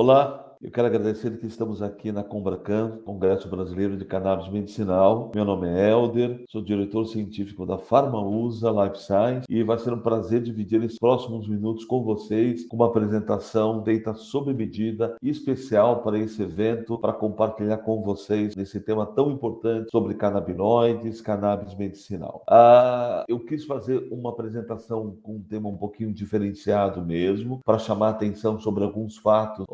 Olá, eu quero agradecer que estamos aqui na Combracan, Congresso Brasileiro de Cannabis Medicinal. Meu nome é Helder, sou diretor científico da PharmaUSA Life Science e vai ser um prazer dividir esses próximos minutos com vocês com uma apresentação feita sob medida e especial para esse evento, para compartilhar com vocês nesse tema tão importante sobre canabinoides, cannabis medicinal. Eu quis fazer uma apresentação com um tema um pouquinho diferenciado mesmo, para chamar a atenção sobre alguns fatos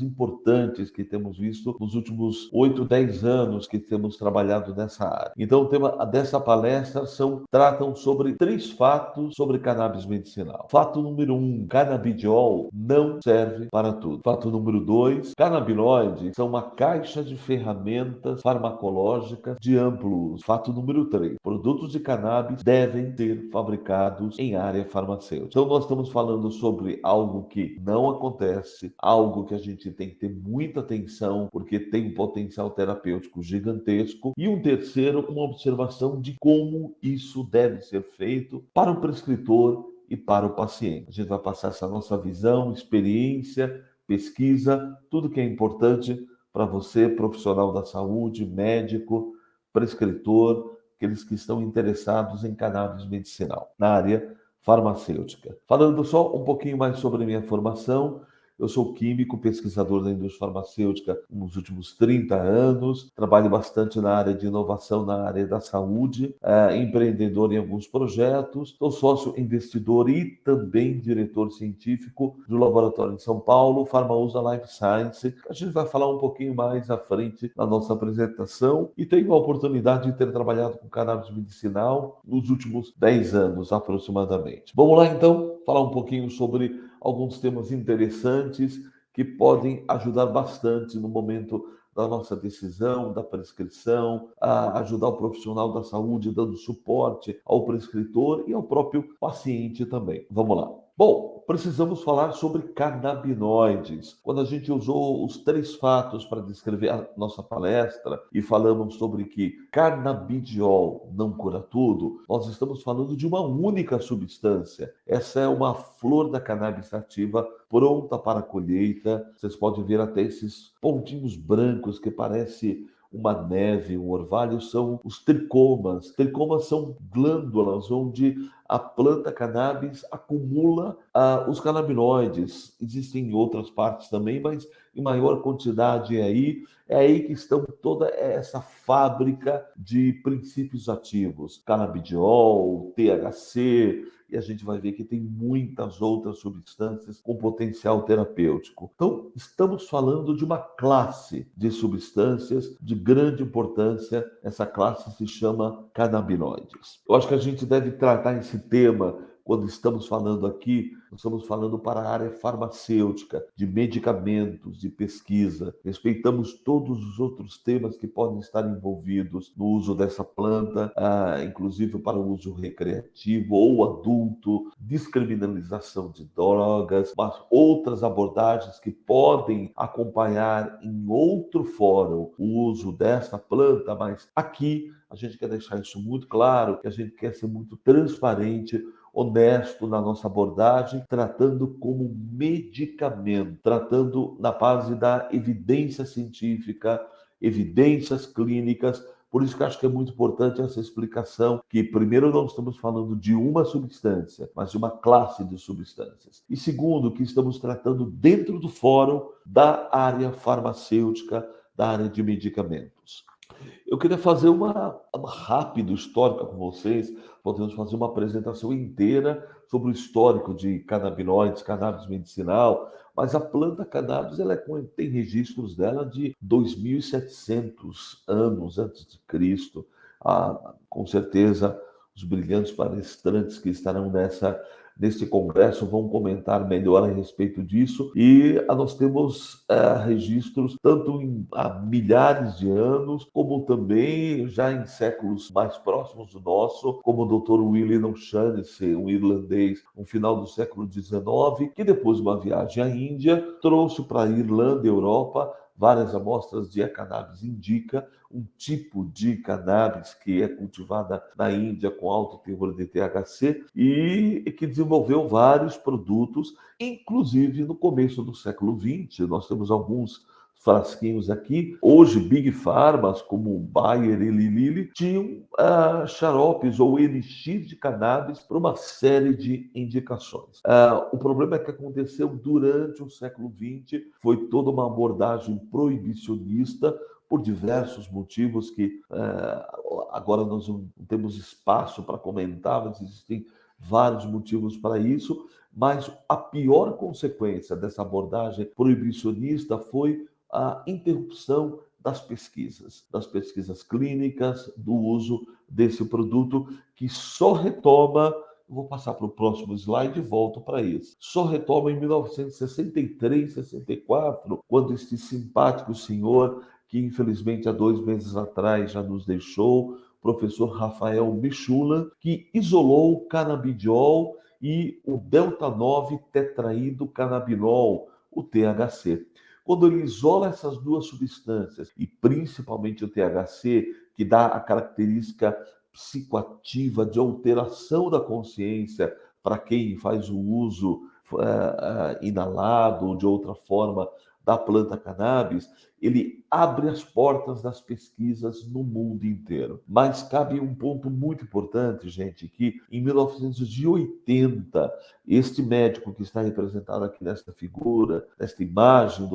importantes que temos visto nos últimos 8, 10 anos que temos trabalhado nessa área. Então, o tema dessa palestra tratam sobre 3 fatos sobre cannabis medicinal. Fato número 1, canabidiol não serve para tudo. Fato número 2, canabinoides são uma caixa de ferramentas farmacológicas de amplo uso. Fato número 3, produtos de cannabis devem ser fabricados em área farmacêutica. Então, nós estamos falando sobre algo que não acontece, algo que a gente tem que ter muita atenção, porque tem um potencial terapêutico gigantesco. E um terceiro, uma observação de como isso deve ser feito para o prescritor e para o paciente. A gente vai passar essa nossa visão, experiência, pesquisa, tudo que é importante para você, profissional da saúde, médico, prescritor, aqueles que estão interessados em cannabis medicinal, na área farmacêutica. Falando só um pouquinho mais sobre a minha formação, eu sou químico, pesquisador da indústria farmacêutica nos últimos 30 anos, trabalho bastante na área de inovação, na área da saúde, empreendedor em alguns projetos, sou sócio investidor e também diretor científico do laboratório em São Paulo, PharmaUSA Life Science. A gente vai falar um pouquinho mais à frente na nossa apresentação e tenho a oportunidade de ter trabalhado com cannabis medicinal nos últimos 10 anos aproximadamente. Vamos lá então falar um pouquinho sobre alguns temas interessantes que podem ajudar bastante no momento da nossa decisão, da prescrição, a ajudar o profissional da saúde, dando suporte ao prescritor e ao próprio paciente também. Vamos lá. Bom, precisamos falar sobre canabinoides. Quando a gente usou os 3 fatos para descrever a nossa palestra e falamos sobre que canabidiol não cura tudo, nós estamos falando de uma única substância. Essa é uma flor da cannabis sativa pronta para colheita. Vocês podem ver até esses pontinhos brancos que parece uma neve, um orvalho, são os tricomas. Tricomas são glândulas onde a planta cannabis acumula os canabinoides. Existem em outras partes também, mas em maior quantidade é aí que estão toda essa fábrica de princípios ativos. Canabidiol, THC, e a gente vai ver que tem muitas outras substâncias com potencial terapêutico. Então, estamos falando de uma classe de substâncias de grande importância. Essa classe se chama canabinoides. Eu acho que a gente deve tratar esse tema quando estamos falando aqui, nós estamos falando para a área farmacêutica, de medicamentos, de pesquisa. Respeitamos todos os outros temas que podem estar envolvidos no uso dessa planta, inclusive para o uso recreativo ou adulto, descriminalização de drogas, mas outras abordagens que podem acompanhar em outro fórum o uso dessa planta, mas aqui a gente quer deixar isso muito claro, que a gente quer ser muito transparente, honesto na nossa abordagem, tratando como medicamento, tratando na base da evidência científica, evidências clínicas. Por isso que eu acho que é muito importante essa explicação, que primeiro não estamos falando de uma substância, mas de uma classe de substâncias. E segundo, que estamos tratando dentro do fórum da área farmacêutica, da área de medicamentos. Eu queria fazer uma rápida histórica com vocês. Podemos fazer uma apresentação inteira sobre o histórico de canabinoides, cannabis medicinal, mas a planta cannabis tem registros dela de 2.700 anos antes de Cristo. Com certeza, os brilhantes palestrantes que estarão neste congresso vão comentar melhor a respeito disso. E nós temos registros tanto há milhares de anos, como também já em séculos mais próximos do nosso, como o Dr. William O'Shaughnessy, um irlandês, no final do século XIX, que depois de uma viagem à Índia, trouxe para a Irlanda, Europa, várias amostras de cannabis indica um tipo de cannabis que é cultivada na Índia com alto teor de THC e que desenvolveu vários produtos, inclusive no começo do século XX. Nós temos alguns frasquinhos aqui. Hoje, Big Pharmas, como o Bayer e Lilly, tinham xaropes ou elixir de cannabis para uma série de indicações. O problema é que aconteceu durante o século XX, foi toda uma abordagem proibicionista, por diversos motivos que agora nós não temos espaço para comentar, mas existem vários motivos para isso, mas a pior consequência dessa abordagem proibicionista foi a interrupção das pesquisas clínicas, do uso desse produto, que só retoma, vou passar para o próximo slide e volto para isso, só retoma em 1963, 64, quando este simpático senhor, que infelizmente há 2 meses atrás já nos deixou, professor Rafael Michula, que isolou o canabidiol e o delta-9 tetraído canabinol, o THC. Quando ele isola essas duas substâncias, e principalmente o THC, que dá a característica psicoativa de alteração da consciência para quem faz o uso inalado ou de outra forma da planta cannabis, ele abre as portas das pesquisas no mundo inteiro. Mas cabe um ponto muito importante, gente, que em 1980, este médico que está representado aqui nesta figura, nesta imagem,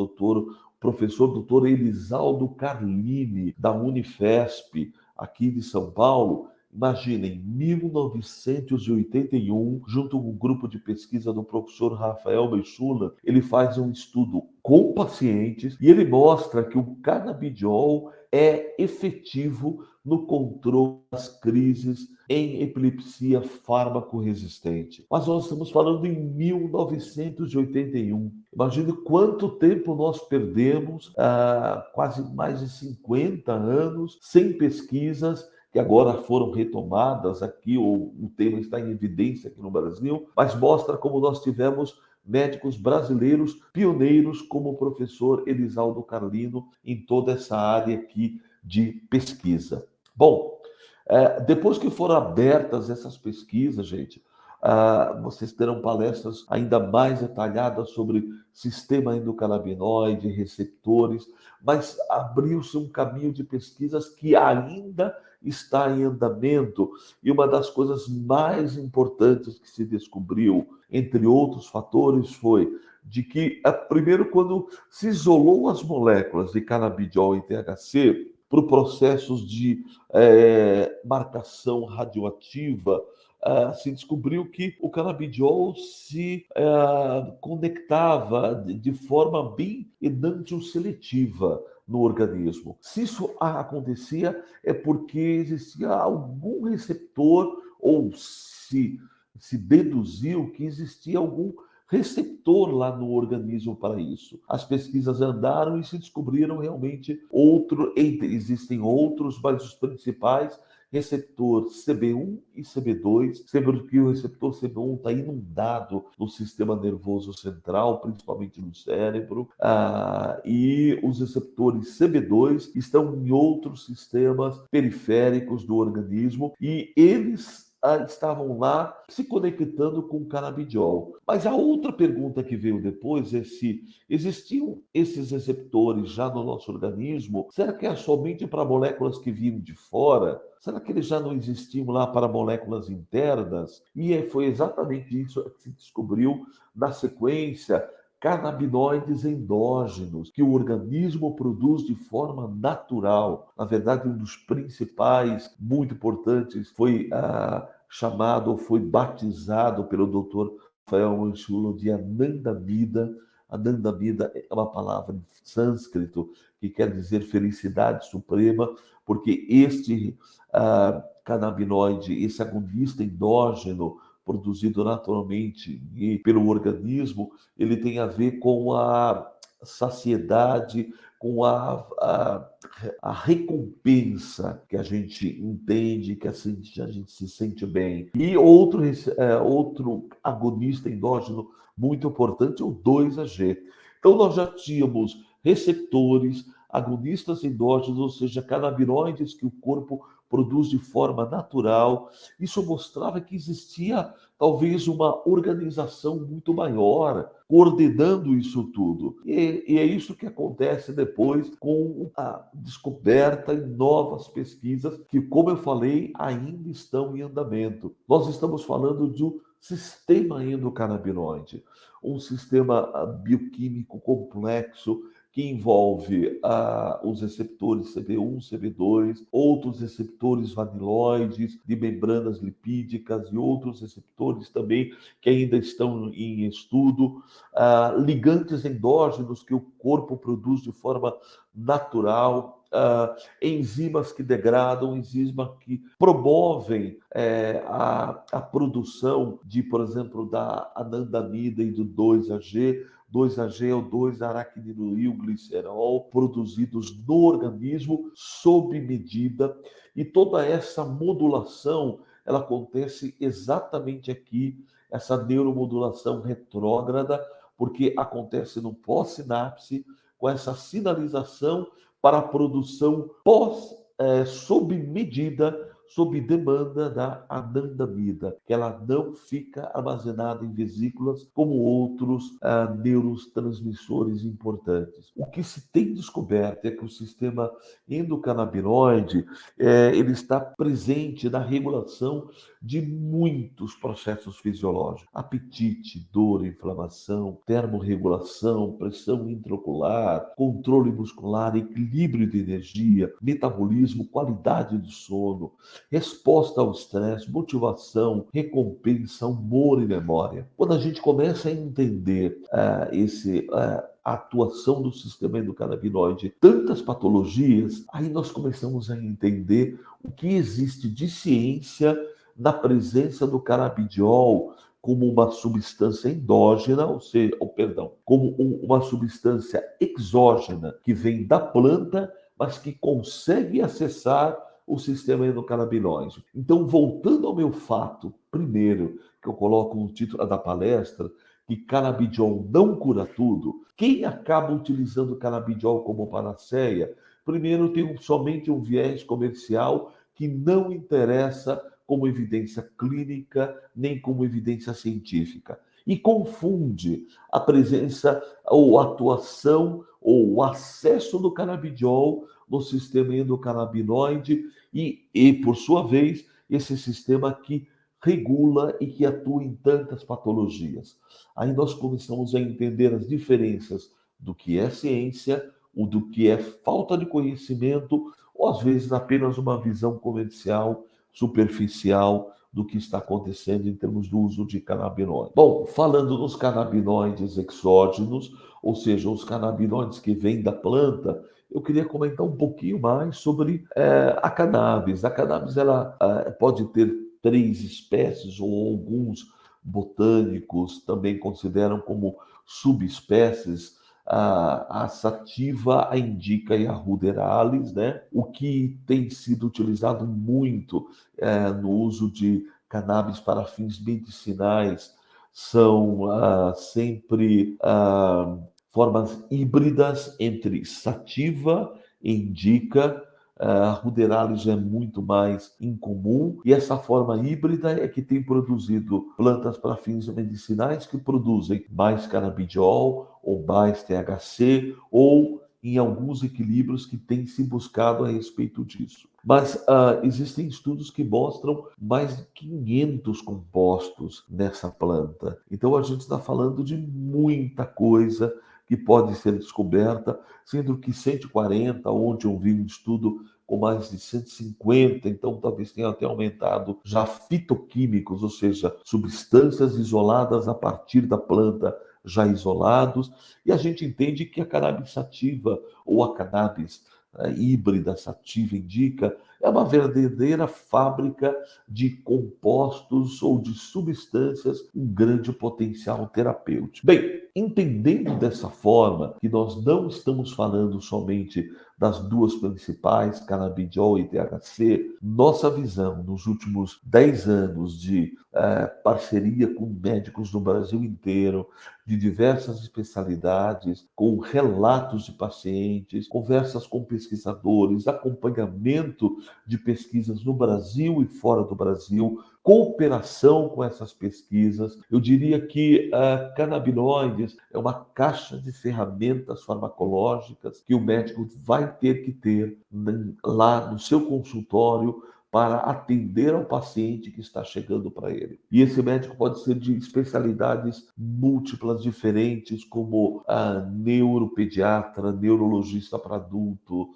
professor doutor Elisaldo Carlini, da Unifesp, aqui de São Paulo, imagina, em 1981, junto com um grupo de pesquisa do professor Rafael Michula, ele faz um estudo com pacientes e ele mostra que o canabidiol é efetivo no controle das crises em epilepsia fármaco-resistente. Mas nós estamos falando em 1981. Imagine quanto tempo nós perdemos, quase mais de 50 anos, sem pesquisas que agora foram retomadas aqui, ou o tema está em evidência aqui no Brasil, mas mostra como nós tivemos médicos brasileiros pioneiros, como o professor Elisaldo Carlino, em toda essa área aqui de pesquisa. Bom, depois que foram abertas essas pesquisas, gente, vocês terão palestras ainda mais detalhadas sobre sistema endocannabinoide, receptores, mas abriu-se um caminho de pesquisas que ainda está em andamento, e uma das coisas mais importantes que se descobriu, entre outros fatores, foi de que, primeiro, quando se isolou as moléculas de canabidiol e THC para processos de marcação radioativa, se descobriu que o canabidiol se conectava de forma bem enantioseletiva no organismo. Se isso acontecia, é porque existia algum receptor, ou se deduziu que existia algum receptor lá no organismo para isso. As pesquisas andaram e se descobriram realmente existem outros, mas os principais, receptor CB1 e CB2, sendo que o receptor CB1 está inundado no sistema nervoso central, principalmente no cérebro, e os receptores CB2 estão em outros sistemas periféricos do organismo, e eles estavam lá se conectando com o canabidiol. Mas a outra pergunta que veio depois é se existiam esses receptores já no nosso organismo, será que é somente para moléculas que vinham de fora? Será que eles já não existiam lá para moléculas internas? E foi exatamente isso que se descobriu na sequência, canabinoides endógenos, que o organismo produz de forma natural. Na verdade, um dos principais, muito importantes, foi chamado, foi batizado pelo Dr. Rafael Manchulo de Anandamida. Anandamida é uma palavra em sânscrito que quer dizer felicidade suprema, porque este canabinoide, esse agonista endógeno, produzido naturalmente e pelo organismo, ele tem a ver com a saciedade, com a recompensa que a gente entende, que a gente se sente bem. E outro agonista endógeno muito importante é o 2-AG. Então, nós já tínhamos receptores, agonistas endógenos, ou seja, canabinoides que o corpo produz de forma natural. Isso mostrava que existia talvez uma organização muito maior coordenando isso tudo. E é isso que acontece depois com a descoberta em novas pesquisas que, como eu falei, ainda estão em andamento. Nós estamos falando de um sistema endocannabinoide, um sistema bioquímico complexo que envolve os receptores CB1, CB2, outros receptores vaniloides de membranas lipídicas e outros receptores também que ainda estão em estudo, ligantes endógenos que o corpo produz de forma natural, enzimas que degradam, enzimas que promovem a produção de, por exemplo, da anandamida e do 2-AG. 2-AG é o 2-aracnidoilglicerol, produzidos no organismo sob medida, e toda essa modulação ela acontece exatamente aqui, essa neuromodulação retrógrada, porque acontece no pós-sinapse, com essa sinalização para a produção sob medida, sob demanda da anandamida, que ela não fica armazenada em vesículas como outros neurotransmissores importantes. O que se tem descoberto é que o sistema endocannabinoide ele está presente na regulação de muitos processos fisiológicos: apetite, dor, inflamação, termorregulação, pressão intraocular, controle muscular, equilíbrio de energia, metabolismo, qualidade do sono, resposta ao estresse, motivação, recompensa, humor e memória. Quando a gente começa a entender a atuação do sistema endocannabinoide, tantas patologias, aí nós começamos a entender o que existe de ciência na presença do canabidiol como uma substância endógena, ou seja, como uma substância exógena que vem da planta, mas que consegue acessar o sistema endocannabinoide. Então, voltando ao meu fato, primeiro, que eu coloco no título da palestra, que canabidiol não cura tudo, quem acaba utilizando canabidiol como panaceia, primeiro tem somente um viés comercial que não interessa como evidência clínica, nem como evidência científica. E confunde a presença ou atuação ou o acesso do canabidiol no sistema endocannabinoide e, por sua vez, esse sistema que regula e que atua em tantas patologias. Aí nós começamos a entender as diferenças do que é ciência, ou do que é falta de conhecimento, ou às vezes apenas uma visão comercial, superficial do que está acontecendo em termos do uso de canabinoides. Bom, falando dos canabinoides exógenos, ou seja, os canabinoides que vêm da planta, eu queria comentar um pouquinho mais sobre a cannabis. A cannabis ela pode ter 3 espécies, ou alguns botânicos também consideram como subespécies a sativa, a indica e a ruderalis, né? O que tem sido utilizado muito no uso de cannabis para fins medicinais são sempre formas híbridas entre sativa e indica. A ruderalis é muito mais incomum, e essa forma híbrida é que tem produzido plantas para fins medicinais que produzem mais canabidiol ou mais THC, ou em alguns equilíbrios que tem se buscado a respeito disso. Mas existem estudos que mostram mais de 500 compostos nessa planta. Então a gente está falando de muita coisa que pode ser descoberta, sendo que 140, ontem eu vi um estudo com mais de 150, então talvez tenha até aumentado já fitoquímicos, ou seja, substâncias isoladas a partir da planta, já isolados, e a gente entende que a cannabis sativa ou a cannabis híbrida sativa indica, é uma verdadeira fábrica de compostos ou de substâncias com grande potencial terapêutico. Bem, entendendo dessa forma que nós não estamos falando somente das duas principais, canabidiol e THC, nossa visão nos últimos 10 anos de parceria com médicos no Brasil inteiro, de diversas especialidades, com relatos de pacientes, conversas com pesquisadores, acompanhamento de pesquisas no Brasil e fora do Brasil, cooperação com essas pesquisas. Eu diria que canabinoides é uma caixa de ferramentas farmacológicas que o médico vai ter que ter lá no seu consultório para atender ao paciente que está chegando para ele. E esse médico pode ser de especialidades múltiplas, diferentes, como neuropediatra, neurologista para adulto,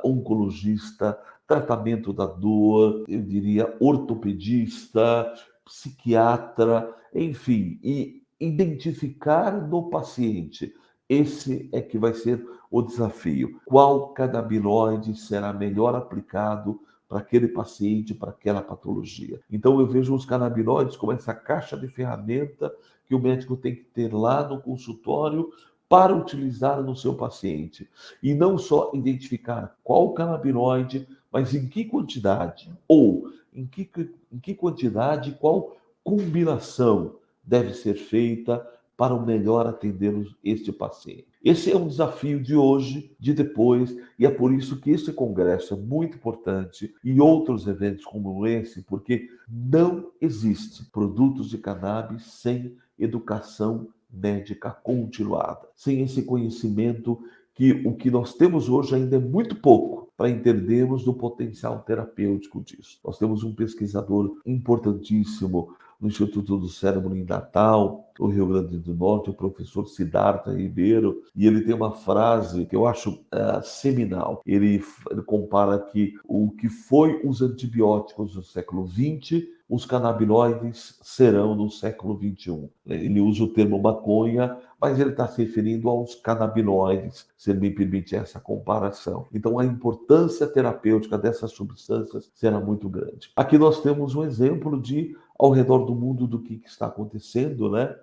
oncologista, tratamento da dor, eu diria ortopedista, psiquiatra, enfim, e identificar no paciente. Esse é que vai ser o desafio. Qual canabinoide será melhor aplicado para aquele paciente, para aquela patologia? Então eu vejo os canabinoides como essa caixa de ferramenta que o médico tem que ter lá no consultório para utilizar no seu paciente. E não só identificar qual canabinoide, mas em que quantidade, ou em que quantidade, qual combinação deve ser feita para o melhor atender este paciente. Esse é um desafio de hoje, de depois, e é por isso que esse congresso é muito importante e outros eventos como esse, porque não existe produtos de cannabis sem educação médica continuada, sem esse conhecimento que o que nós temos hoje ainda é muito pouco para entendermos do potencial terapêutico disso. Nós temos um pesquisador importantíssimo no Instituto do Cérebro em Natal, no Rio Grande do Norte, o professor Siddhartha Ribeiro, e ele tem uma frase que eu acho seminal. Ele compara que o que foi os antibióticos do século XX, os canabinoides serão no século XXI. Ele usa o termo maconha, mas ele está se referindo aos canabinoides, se ele me permite essa comparação. Então, a importância terapêutica dessas substâncias será muito grande. Aqui nós temos um exemplo de ao redor do mundo do que está acontecendo, né?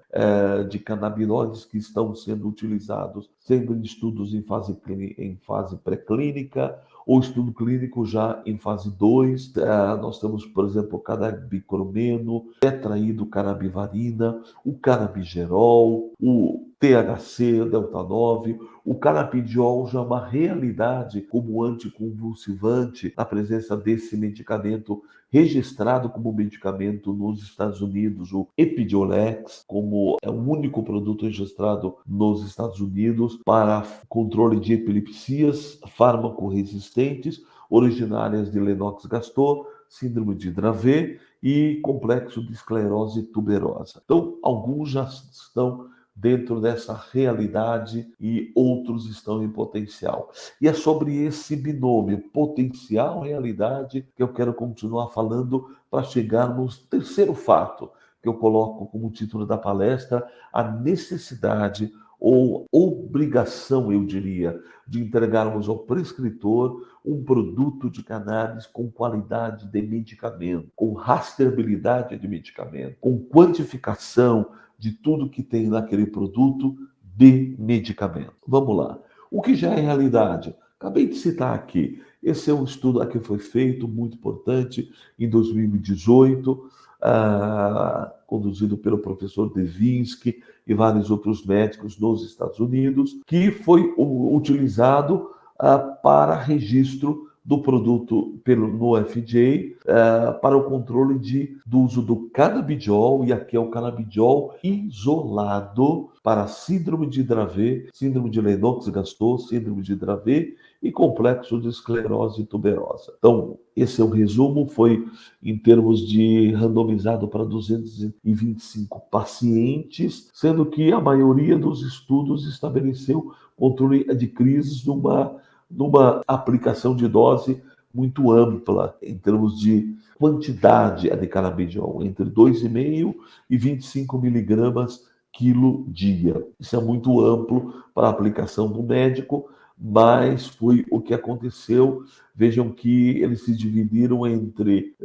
De canabinoides que estão sendo utilizados, sendo em estudos em fase pré-clínica, ou estudo clínico já em fase 2. Nós temos, por exemplo, o canabicromeno, tetraidrocanabivarina, o canabigerol, o THC, delta 9, o canabidiol já é uma realidade como anticonvulsivante na presença desse medicamento registrado como medicamento nos Estados Unidos, o Epidiolex, como é o único produto registrado nos Estados Unidos para controle de epilepsias farmacorresistentes, originárias de Lennox-Gastaut, síndrome de Dravet e complexo de esclerose tuberosa. Então, alguns já estão dentro dessa realidade e outros estão em potencial. E é sobre esse binômio potencial-realidade que eu quero continuar falando para chegarmos no terceiro fato, que eu coloco como título da palestra, a necessidade ou obrigação, eu diria, de entregarmos ao prescritor um produto de cannabis com qualidade de medicamento, com rastreabilidade de medicamento, com quantificação de tudo que tem naquele produto de medicamento. Vamos lá. O que já é realidade? Acabei de citar aqui. Esse é um estudo que foi feito, muito importante, em 2018, conduzido pelo professor Devinsky e vários outros médicos nos Estados Unidos, que foi utilizado para registro do produto no FDA para o controle do uso do canabidiol, e aqui é o canabidiol isolado para síndrome de Dravet, síndrome de Lennox-Gastaut, síndrome de Dravet e complexo de esclerose tuberosa. Então, esse é o resumo, foi em termos de randomizado para 225 pacientes, sendo que a maioria dos estudos estabeleceu controle de crises numa aplicação de dose muito ampla, em termos de quantidade de canabidiol, entre 2,5 e 25 miligramas quilo dia. Isso é muito amplo para a aplicação do médico, mas foi o que aconteceu. Vejam que eles se dividiram entre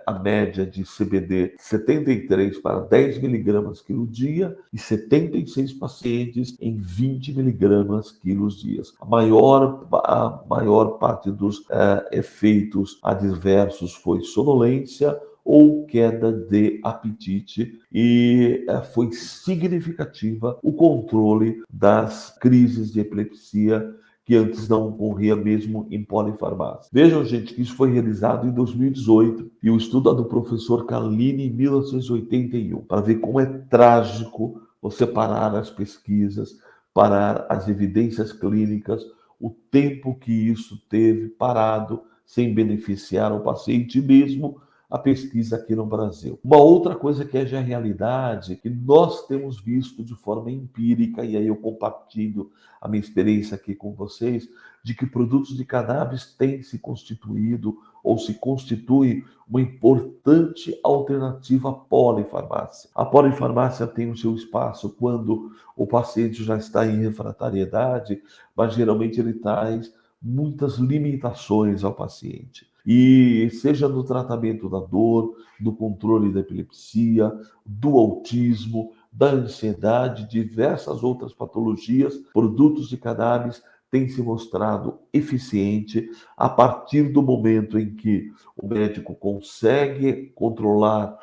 a média de CBD 73 para 10 miligramas quilo dia e 76 pacientes em 20 miligramas quilos dias. A maior parte dos efeitos adversos foi sonolência ou queda de apetite, e foi significativa o controle das crises de epilepsia que antes não ocorria mesmo em polifarmácia. Vejam, gente, que isso foi realizado em 2018 e o estudo é do professor Carlini em 1981, para ver como é trágico você parar as pesquisas, parar as evidências clínicas, o tempo que isso teve parado sem beneficiar o paciente mesmo a pesquisa aqui no Brasil. Uma outra coisa que é já realidade, que nós temos visto de forma empírica, e aí eu compartilho a minha experiência aqui com vocês, de que produtos de cannabis têm se constituído ou se constitui uma importante alternativa à polifarmácia. A polifarmácia tem o seu espaço quando o paciente já está em refratariedade, mas geralmente ele traz muitas limitações ao paciente. E seja no tratamento da dor, do controle da epilepsia, do autismo, da ansiedade, diversas outras patologias, produtos de cannabis têm se mostrado eficiente a partir do momento em que o médico consegue controlar,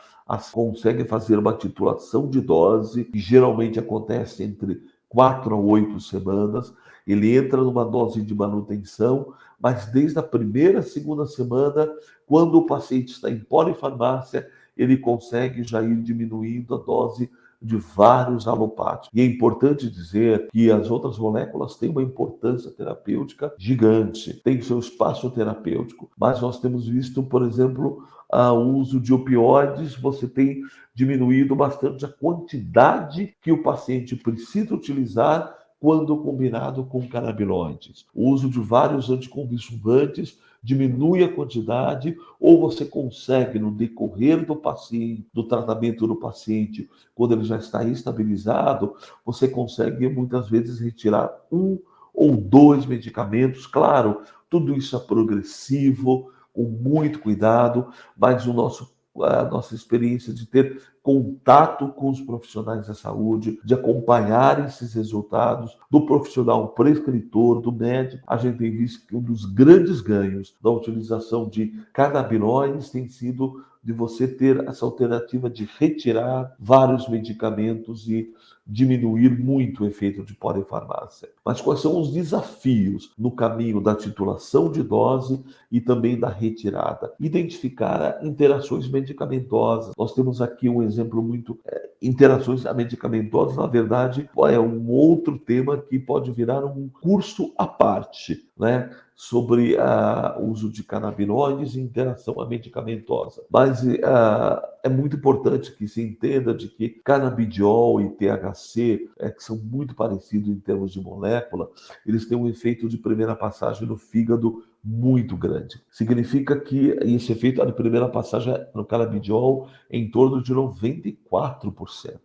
consegue fazer uma titulação de dose, que geralmente acontece entre 4 a 8 semanas. Ele entra numa dose de manutenção, mas desde a primeira, segunda semana, quando o paciente está em polifarmácia, ele consegue já ir diminuindo a dose de vários alopáticos. E é importante dizer que as outras moléculas têm uma importância terapêutica gigante, tem seu espaço terapêutico, mas nós temos visto, por exemplo, o uso de opioides, você tem diminuído bastante a quantidade que o paciente precisa utilizar quando combinado com canabinoides. O uso de vários anticonvulsivantes diminui a quantidade, ou você consegue, no decorrer do paciente, do tratamento do paciente, quando ele já está estabilizado, você consegue muitas vezes retirar um ou dois medicamentos. Claro, tudo isso é progressivo, com muito cuidado, mas a nossa experiência de ter contato com os profissionais da saúde, de acompanhar esses resultados do profissional prescritor, do médico, a gente tem visto que um dos grandes ganhos da utilização de canabinoides tem sido de você ter essa alternativa de retirar vários medicamentos e diminuir muito o efeito de polifarmácia. Mas quais são os desafios no caminho da titulação de dose e também da retirada? Identificar interações medicamentosas. Nós temos aqui um exemplo muito... interações medicamentosas, na verdade, é um outro tema que pode virar um curso à parte, né? Sobre o uso de canabinoides e interação medicamentosa. Mas é muito importante que se entenda de que canabidiol e THC, que são muito parecidos em termos de molécula, eles têm um efeito de primeira passagem no fígado muito grande. Significa que esse efeito de primeira passagem no canabidiol é em torno de 94%.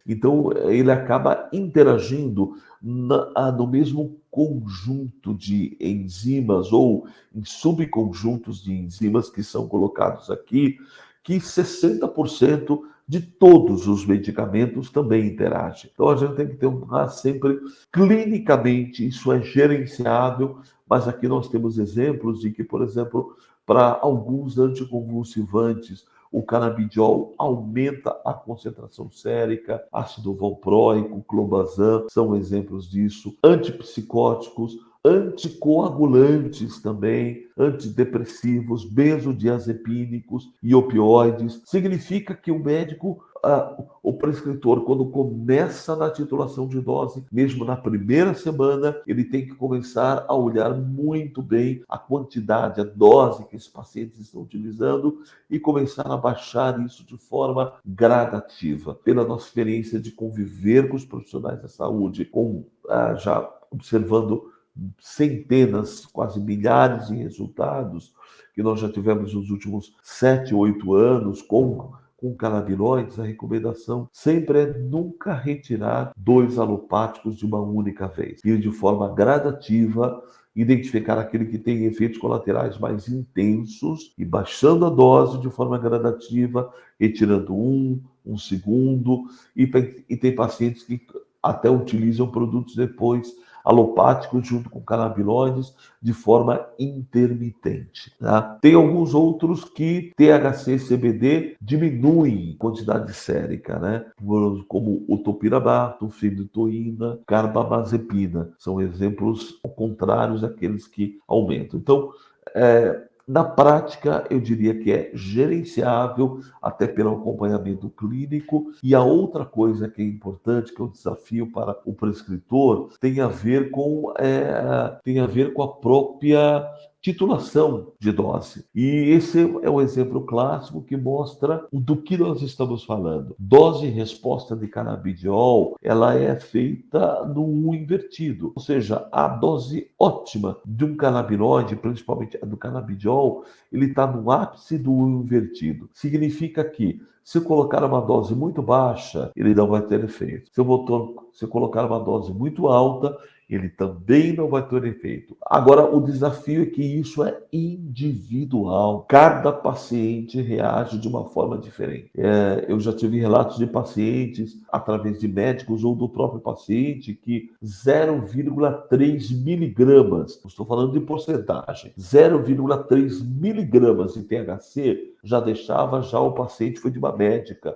Então, ele acaba interagindo no mesmo conjunto de enzimas ou em subconjuntos de enzimas que são colocados aqui, que 60% de todos os medicamentos também interagem. Então a gente tem que ter sempre clinicamente, isso é gerenciável, mas aqui nós temos exemplos de que, por exemplo, para alguns anticonvulsivantes, o canabidiol aumenta a concentração sérica, ácido valproico, clobazam são exemplos disso, antipsicóticos, anticoagulantes também, antidepressivos, benzodiazepínicos e opioides. Significa que o médico, o prescritor, quando começa na titulação de dose, mesmo na primeira semana, ele tem que começar a olhar muito bem a quantidade, a dose que esses pacientes estão utilizando e começar a baixar isso de forma gradativa. Pela nossa experiência de conviver com os profissionais da saúde, já observando centenas, quase milhares de resultados que nós já tivemos nos últimos 7, 8 anos com canabinoides, a recomendação sempre é nunca retirar 2 alopáticos de uma única vez, ir de forma gradativa identificar aquele que tem efeitos colaterais mais intensos e baixando a dose de forma gradativa, retirando um segundo, e tem pacientes que até utilizam produtos depois alopáticos junto com canabinoides de forma intermitente. Tá? Tem alguns outros que THC e CBD diminuem a quantidade sérica, né? Como o topirabato, fenitoína, carbamazepina. São exemplos contrários àqueles que aumentam. Então, na prática, eu diria que é gerenciável, até pelo acompanhamento clínico. E a outra coisa que é importante, que é um desafio para o prescritor, tem a ver com a própria titulação de dose. E esse é um exemplo clássico que mostra do que nós estamos falando. Dose e resposta de canabidiol, ela é feita no U invertido, ou seja, a dose ótima de um canabinoide, principalmente a do canabidiol, ele está no ápice do U invertido. Significa que se eu colocar uma dose muito baixa, ele não vai ter efeito. Se eu colocar uma dose muito alta, ele também não vai ter efeito. Agora, o desafio é que isso é individual. Cada paciente reage de uma forma diferente. Eu já tive relatos de pacientes, através de médicos ou do próprio paciente, que 0,3 miligramas, estou falando de porcentagem, 0,3 miligramas de THC já deixava o paciente, foi de uma médica,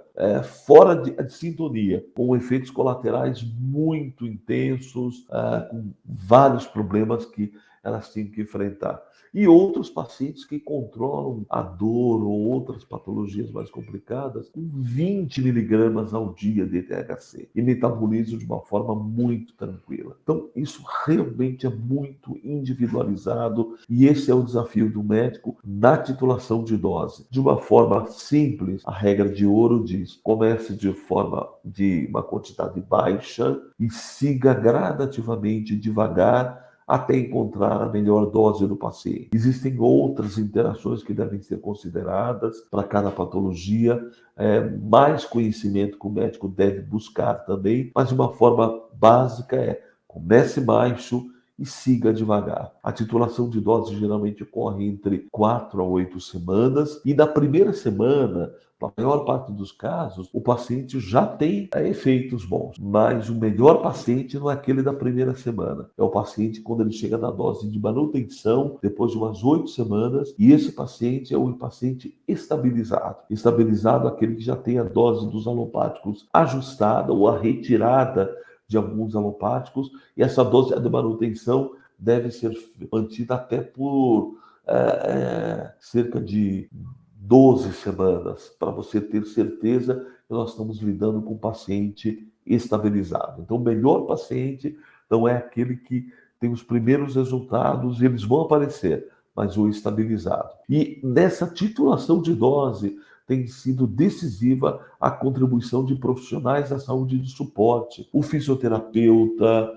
fora de sintonia, com efeitos colaterais muito intensos, com vários problemas que elas tinham que enfrentar. E outros pacientes que controlam a dor ou outras patologias mais complicadas com 20 miligramas ao dia de THC e metabolizam de uma forma muito tranquila. Então, isso realmente é muito individualizado e esse é o desafio do médico na titulação de dose. De uma forma simples, a regra de ouro diz: comece de uma quantidade baixa e siga gradativamente, devagar, até encontrar a melhor dose do paciente. Existem outras interações que devem ser consideradas para cada patologia, mais conhecimento que o médico deve buscar também, mas de uma forma básica comece baixo e siga devagar. A titulação de dose geralmente ocorre entre 4 a 8 semanas e na primeira semana, na maior parte dos casos, o paciente já tem efeitos bons, mas o melhor paciente não é aquele da primeira semana. É o paciente quando ele chega na dose de manutenção, depois de umas 8 semanas, e esse paciente é o paciente estabilizado. Estabilizado é aquele que já tem a dose dos alopáticos ajustada ou a retirada de alguns alopáticos, e essa dose de manutenção deve ser mantida até por cerca de 12 semanas, para você ter certeza que nós estamos lidando com um paciente estabilizado. Então, o melhor paciente não é aquele que tem os primeiros resultados, eles vão aparecer, mas o estabilizado. E nessa titulação de dose, tem sido decisiva a contribuição de profissionais da saúde de suporte, o fisioterapeuta,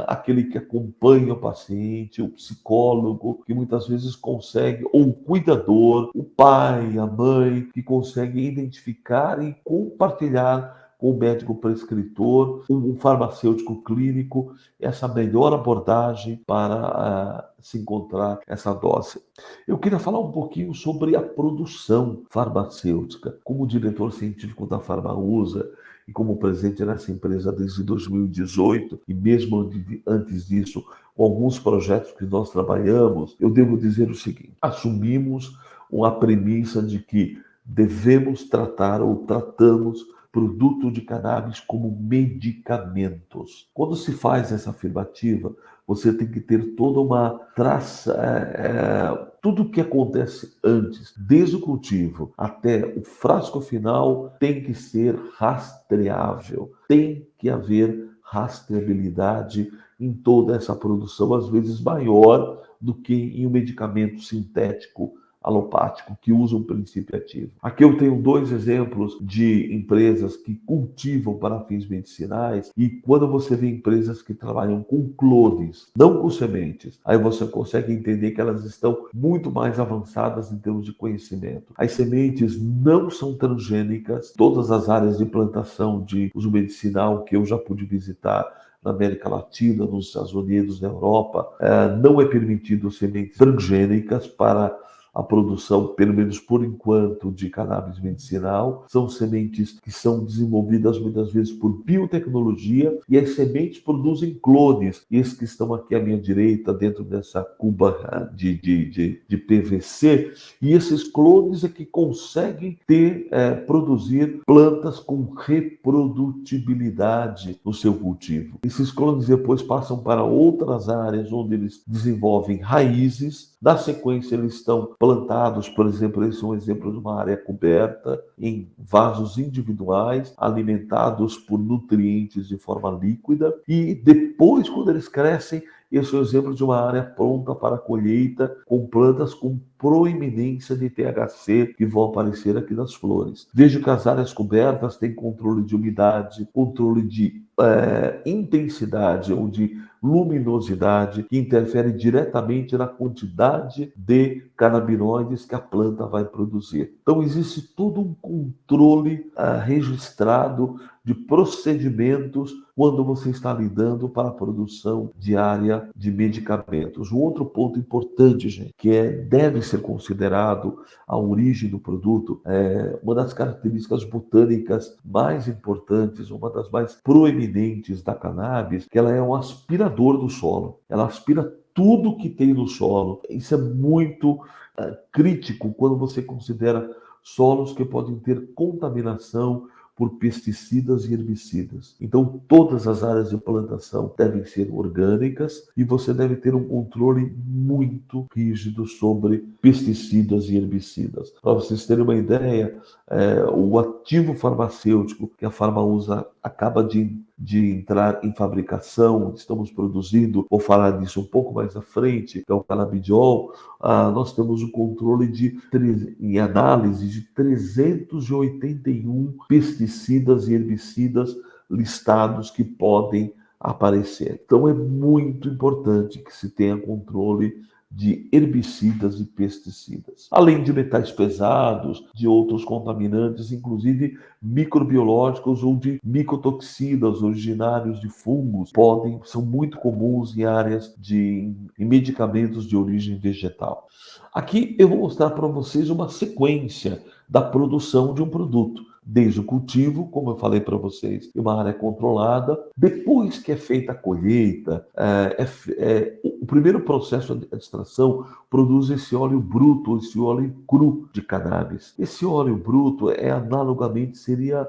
aquele que acompanha o paciente, o psicólogo, que muitas vezes consegue, ou o cuidador, o pai, a mãe, que consegue identificar e compartilhar com o médico prescritor, um farmacêutico clínico, essa melhor abordagem para se encontrar essa dose. Eu queria falar um pouquinho sobre a produção farmacêutica. Como diretor científico da Farmausa e como presente nessa empresa desde 2018, e mesmo antes disso, com alguns projetos que nós trabalhamos, eu devo dizer o seguinte: assumimos uma premissa de que devemos tratar ou tratamos produto de cannabis como medicamentos. Quando se faz essa afirmativa, você tem que ter toda uma traça, tudo o que acontece antes, desde o cultivo até o frasco final, tem que ser rastreável, tem que haver rastreabilidade em toda essa produção, às vezes maior do que em um medicamento sintético alopático, que usam o princípio ativo. Aqui eu tenho 2 exemplos de empresas que cultivam para fins medicinais, e quando você vê empresas que trabalham com clones, não com sementes, aí você consegue entender que elas estão muito mais avançadas em termos de conhecimento. As sementes não são transgênicas, todas as áreas de plantação de uso medicinal que eu já pude visitar na América Latina, nos Estados Unidos, na Europa, não é permitido sementes transgênicas para a produção, pelo menos por enquanto, de cannabis medicinal. São sementes que são desenvolvidas muitas vezes por biotecnologia, e as sementes produzem clones. Esses que estão aqui à minha direita, dentro dessa cuba de PVC, e esses clones é que conseguem produzir plantas com reprodutibilidade no seu cultivo. Esses clones depois passam para outras áreas onde eles desenvolvem raízes. Na sequência, eles estão plantados, por exemplo, esse é um exemplo de uma área coberta, em vasos individuais, alimentados por nutrientes de forma líquida, e depois, quando eles crescem, esse é o exemplo de uma área pronta para colheita, com plantas com proeminência de THC que vão aparecer aqui nas flores. Vejo que as áreas cobertas têm controle de umidade, controle de intensidade ou de luminosidade, que interfere diretamente na quantidade de canabinoides que a planta vai produzir. Então existe todo um controle registrado de procedimentos quando você está lidando para a produção diária de medicamentos. Um outro ponto importante, gente, que deve ser considerado a origem do produto, uma das características botânicas mais importantes, uma das mais proeminentes da cannabis, que ela é um aspirador do solo. Ela aspira tudo que tem no solo. Isso é muito crítico quando você considera solos que podem ter contaminação por pesticidas e herbicidas. Então, todas as áreas de plantação devem ser orgânicas, e você deve ter um controle muito rígido sobre pesticidas e herbicidas. Para vocês terem uma ideia, o ativo farmacêutico que a Farmausa acaba de entrar em fabricação, estamos produzindo, vou falar disso um pouco mais à frente, que é o canabidiol. Nós temos o controle em análise de 381 pesticidas e herbicidas listados que podem aparecer. Então é muito importante que se tenha controle de herbicidas e pesticidas, além de metais pesados, de outros contaminantes, inclusive microbiológicos ou de micotoxinas originários de fungos, são muito comuns em áreas em medicamentos de origem vegetal. Aqui eu vou mostrar para vocês uma sequência da produção de um produto. Desde o cultivo, como eu falei para vocês, em uma área controlada. Depois que é feita a colheita, o primeiro processo de extração produz esse óleo bruto, esse óleo cru de cannabis. Esse óleo bruto analogamente seria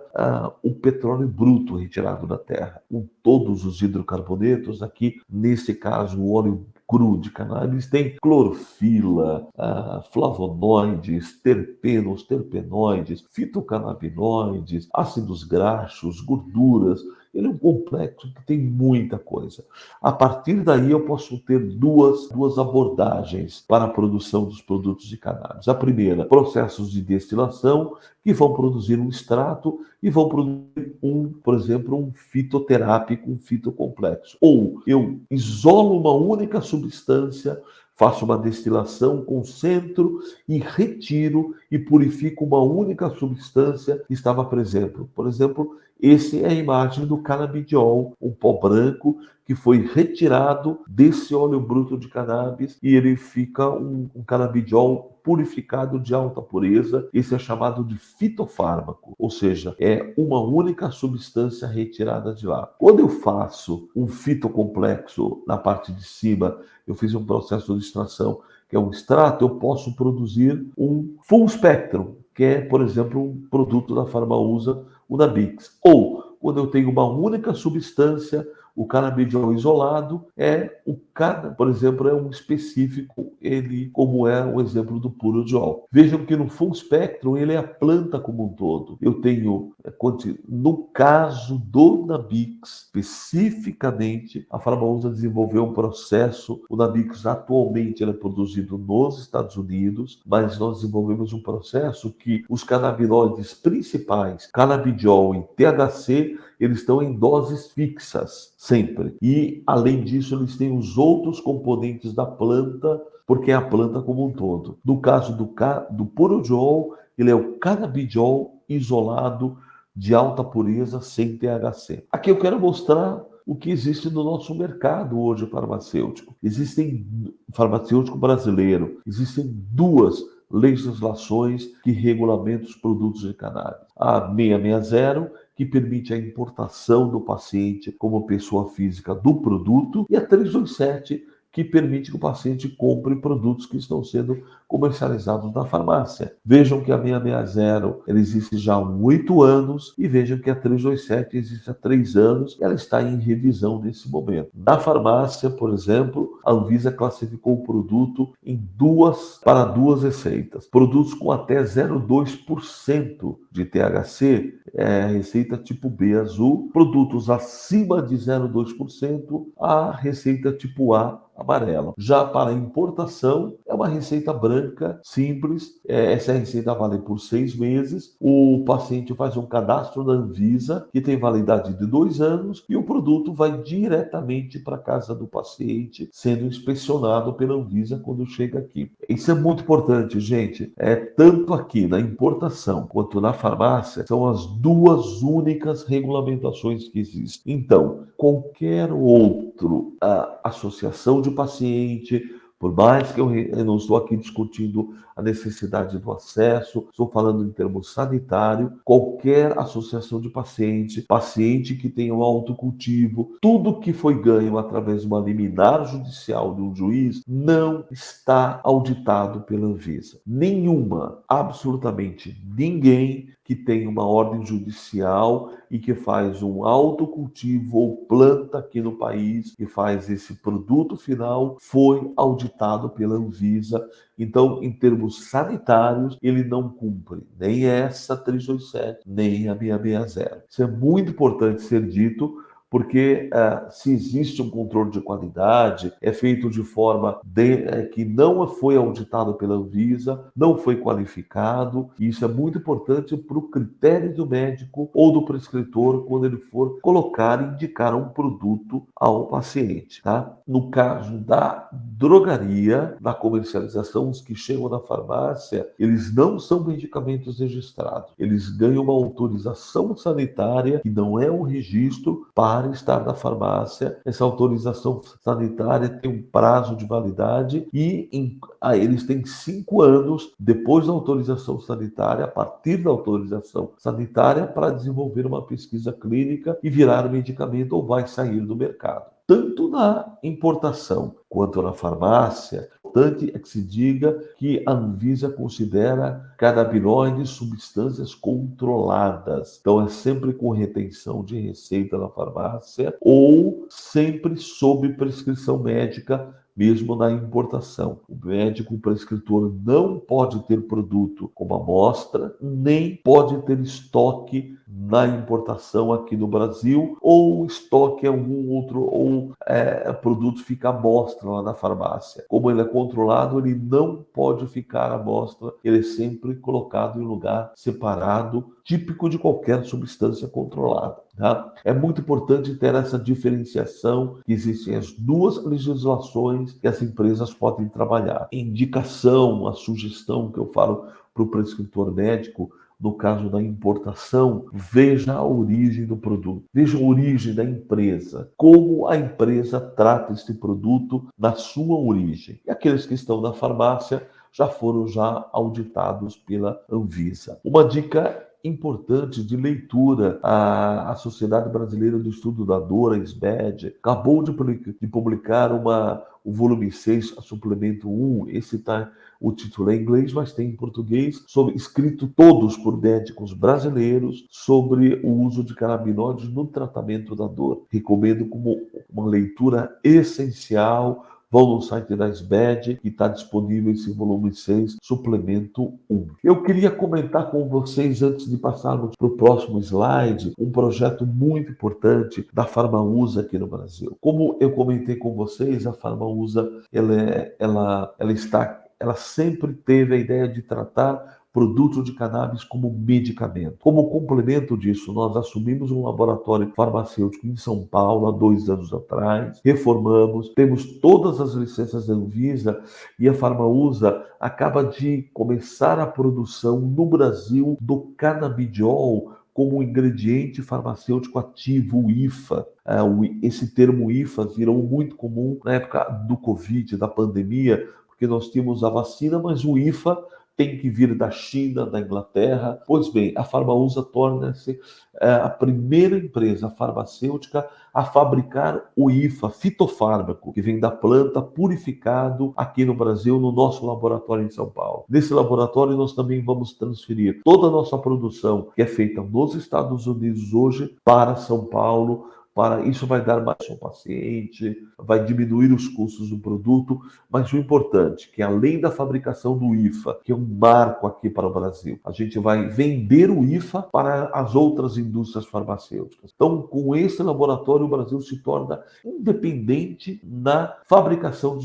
o petróleo bruto retirado da terra, com todos os hidrocarbonetos. Aqui, nesse caso, o óleo cru de cannabis tem clorofila, flavonoides, terpenos, terpenoides, fitocannabinoides, ácidos graxos, gorduras. Ele é um complexo que tem muita coisa. A partir daí eu posso ter duas abordagens para a produção dos produtos de cannabis. A primeira, processos de destilação, que vão produzir um extrato e vão produzir por exemplo, um fitoterápico, um fitocomplexo. Ou eu isolo uma única substância, faço uma destilação, concentro e retiro e purifico uma única substância que estava presente. Por exemplo, essa é a imagem do canabidiol, um pó branco que foi retirado desse óleo bruto de cannabis, e ele fica um canabidiol purificado de alta pureza. Esse é chamado de fitofármaco, ou seja, é uma única substância retirada de lá. Quando eu faço um fitocomplexo na parte de cima, eu fiz um processo de extração, que é um extrato, eu posso produzir um full spectrum, que é, por exemplo, um produto da Farmausa, o Nabix. Ou, quando eu tenho uma única substância, O canabidiol isolado por exemplo, é um específico, ele como é o exemplo do purodiol. Vejam que no full spectrum ele é a planta como um todo. Eu tenho, no caso do Nabix, especificamente, a Farmausa desenvolveu um processo. O Nabix atualmente ele é produzido nos Estados Unidos, mas nós desenvolvemos um processo que os canabinoides principais, canabidiol e THC, eles estão em doses fixas, sempre. E, além disso, eles têm os outros componentes da planta, porque é a planta como um todo. No caso do purodiol, ele é o canabidiol isolado de alta pureza, sem THC. Aqui eu quero mostrar o que existe no nosso mercado hoje farmacêutico. Farmacêutico brasileiro, existem duas legislações que regulamentam os produtos de cannabis. A 660, que permite a importação do paciente como pessoa física do produto, e a 327, que permite que o paciente compre produtos que estão sendo comercializados na farmácia. Vejam que a 660 ela existe já há 8 anos e vejam que a 327 existe há 3 anos e ela está em revisão nesse momento. Na farmácia, por exemplo, a Anvisa classificou o produto para duas receitas. Produtos com até 0,2% de THC, receita tipo B azul. Produtos acima de 0,2%, a receita tipo A amarela. Já para importação, é uma receita branca, simples. Essa receita vale por 6 meses. O paciente faz um cadastro na Anvisa, que tem validade de 2 anos, e o produto vai diretamente para a casa do paciente, sendo inspecionado pela Anvisa quando chega aqui. Isso é muito importante, gente. Tanto aqui na importação quanto na farmácia, são as duas únicas regulamentações que existem. Então, qualquer outra associação de paciente, por mais que eu não estou aqui discutindo a necessidade do acesso, estou falando em termos sanitário, qualquer associação de paciente que tenha um autocultivo, tudo que foi ganho através de uma liminar judicial de um juiz, não está auditado pela Anvisa. Nenhuma, absolutamente ninguém que tem uma ordem judicial e que faz um autocultivo ou planta aqui no país e faz esse produto final foi auditado pela Anvisa. Então, em termos sanitários, ele não cumpre nem essa 327, nem a 660. Isso é muito importante ser dito, porque se existe um controle de qualidade, é feito de forma que não foi auditado pela Anvisa, não foi qualificado, e isso é muito importante para o critério do médico ou do prescritor quando ele for colocar e indicar um produto ao paciente. Tá? No caso da drogaria, na comercialização, os que chegam na farmácia, eles não são medicamentos registrados, eles ganham uma autorização sanitária, que não é um registro para estar na farmácia. Essa autorização sanitária tem um prazo de validade e eles têm 5 anos depois da autorização sanitária, a partir da autorização sanitária, para desenvolver uma pesquisa clínica e virar medicamento ou vai sair do mercado. Tanto na importação quanto na farmácia, importante é que se diga que a Anvisa considera canabinoides substâncias controladas. Então, é sempre com retenção de receita na farmácia ou sempre sob prescrição médica, mesmo na importação. O médico prescritor não pode ter produto como amostra, nem pode ter estoque na importação aqui no Brasil, ou estoque algum outro, ou produto fica à amostra lá na farmácia. Como ele é controlado, ele não pode ficar à amostra, ele é sempre colocado em lugar separado, típico de qualquer substância controlada. Tá? É muito importante ter essa diferenciação, que existem as duas legislações que as empresas podem trabalhar. Indicação, a sugestão que eu falo para o prescritor médico, no caso da importação, veja a origem do produto, veja a origem da empresa, como a empresa trata este produto na sua origem. E aqueles que estão na farmácia já foram auditados pela Anvisa. Uma dica importante de leitura. A Sociedade Brasileira do Estudo da Dor, a SBED, acabou de publicar o volume 6, a suplemento 1. Esse está, o título é em inglês, mas tem em português, escrito todos por médicos brasileiros, sobre o uso de canabinoides no tratamento da dor. Recomendo como uma leitura essencial. Vão no site da SBED, que está disponível esse volume 6, suplemento 1. Eu queria comentar com vocês, antes de passarmos para o próximo slide, um projeto muito importante da Farmausa aqui no Brasil. Como eu comentei com vocês, a Farmausa ela sempre teve a ideia de tratar produto de cannabis como medicamento. Como complemento disso, nós assumimos um laboratório farmacêutico em São Paulo há 2 anos atrás, reformamos, temos todas as licenças da Anvisa e a Farmausa acaba de começar a produção no Brasil do canabidiol como ingrediente farmacêutico ativo, o IFA. Esse termo IFA virou muito comum na época do Covid, da pandemia, porque nós tínhamos a vacina, mas o IFA tem que vir da China, da Inglaterra. Pois bem, a Farmausa torna-se a primeira empresa farmacêutica a fabricar o IFA, fitofármaco, que vem da planta purificado aqui no Brasil, no nosso laboratório em São Paulo. Nesse laboratório nós também vamos transferir toda a nossa produção, que é feita nos Estados Unidos hoje, para São Paulo. Isso vai dar mais ao paciente, vai diminuir os custos do produto, mas o importante, que além da fabricação do IFA, que é um marco aqui para o Brasil, a gente vai vender o IFA para as outras indústrias farmacêuticas. Então, com esse laboratório, o Brasil se torna independente na fabricação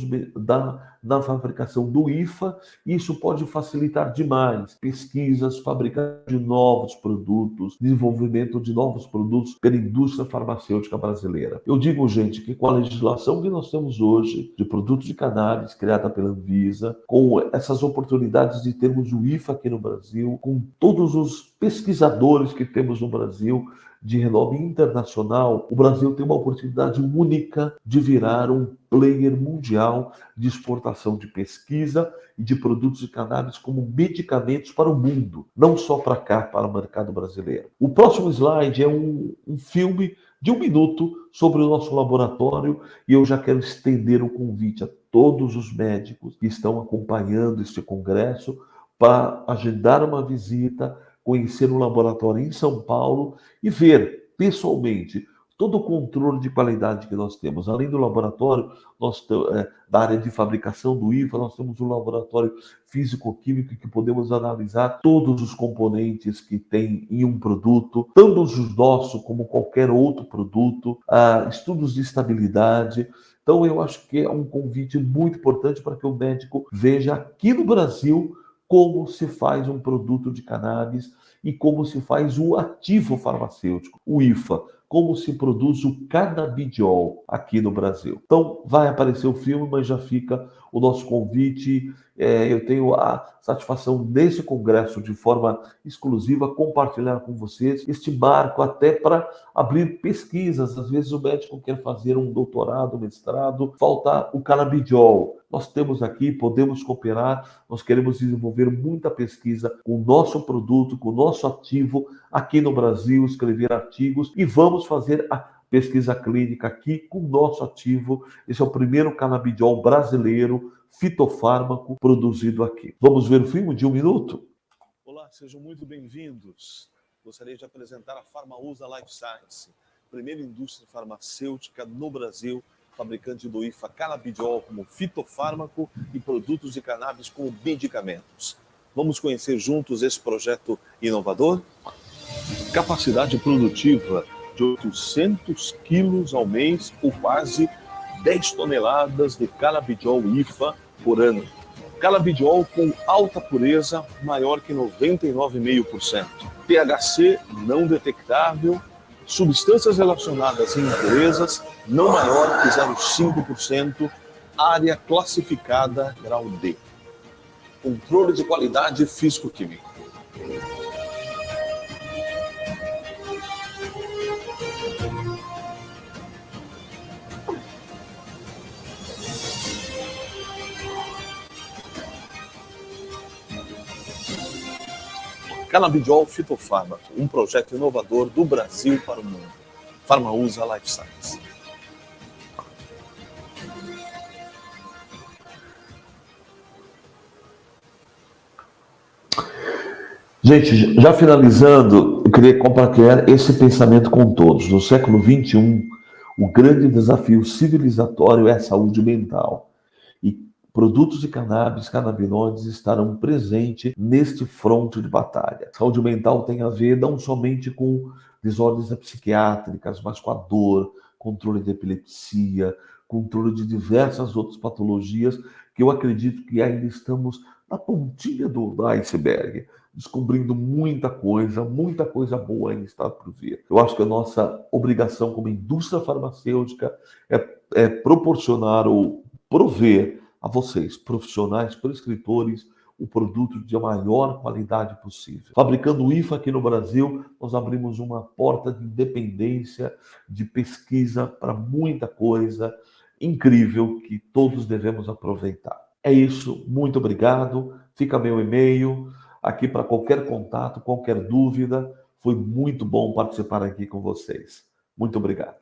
do IFA, e isso pode facilitar demais pesquisas, fabricação de novos produtos, desenvolvimento de novos produtos pela indústria farmacêutica brasileira. Eu digo, gente, que com a legislação que nós temos hoje de produtos de cannabis criada pela Anvisa, com essas oportunidades de termos o IFA aqui no Brasil, com todos os pesquisadores que temos no Brasil de renome internacional, o Brasil tem uma oportunidade única de virar um player mundial de exportação de pesquisa e de produtos de cannabis como medicamentos para o mundo, não só para cá, para o mercado brasileiro. O próximo slide é um filme de 1 minuto sobre o nosso laboratório, e eu já quero estender o convite a todos os médicos que estão acompanhando este congresso para agendar uma visita, conhecer o laboratório em São Paulo e ver pessoalmente todo o controle de qualidade que nós temos. Além do laboratório, da área de fabricação do IFA, nós temos um laboratório físico-químico que podemos analisar todos os componentes que tem em um produto, tanto os nossos como qualquer outro produto, estudos de estabilidade. Então, eu acho que é um convite muito importante para que o médico veja aqui no Brasil como se faz um produto de cannabis e como se faz o ativo farmacêutico, o IFA, como se produz o canabidiol aqui no Brasil. Então, vai aparecer o filme, mas já fica o nosso convite. Eu tenho a satisfação nesse congresso, de forma exclusiva, compartilhar com vocês este marco até para abrir pesquisas. Às vezes o médico quer fazer um doutorado, mestrado, falta o canabidiol. Nós temos aqui, podemos cooperar, nós queremos desenvolver muita pesquisa com o nosso produto, com o nosso ativo aqui no Brasil, escrever artigos, e vamos fazer a pesquisa clínica aqui com o nosso ativo. Esse é o primeiro canabidiol brasileiro, fitofármaco, produzido aqui. Vamos ver o filme de 1 minuto? Olá, sejam muito bem-vindos. Gostaria de apresentar a Farmausa Life Science, primeira indústria farmacêutica no Brasil, fabricante do IFA canabidiol como fitofármaco e produtos de cannabis como medicamentos. Vamos conhecer juntos esse projeto inovador? Capacidade produtiva de 800 quilos ao mês, ou quase 10 toneladas de canabidiol IFA por ano. Canabidiol com alta pureza, maior que 99,5%. THC não detectável, substâncias relacionadas a impurezas não maior que 0,5%, área classificada grau D. Controle de qualidade físico-químico. Canabidiol fitofármaco, um projeto inovador do Brasil para o mundo. Farmausa Life Science. Gente, já finalizando, eu queria compartilhar esse pensamento com todos. No século XXI, o grande desafio civilizatório é a saúde mental. E produtos de cannabis, canabinoides estarão presentes neste fronte de batalha. Saúde mental tem a ver não somente com desordens psiquiátricas, mas com a dor, controle de epilepsia, controle de diversas outras patologias que eu acredito que ainda estamos na pontinha do iceberg, descobrindo muita coisa boa ainda está por vir. Eu acho que a nossa obrigação como indústria farmacêutica é proporcionar ou prover a vocês, profissionais, prescritores, o produto de maior qualidade possível. Fabricando o IFA aqui no Brasil, nós abrimos uma porta de independência, de pesquisa para muita coisa incrível que todos devemos aproveitar. É isso, muito obrigado. Fica meu e-mail aqui para qualquer contato, qualquer dúvida. Foi muito bom participar aqui com vocês. Muito obrigado.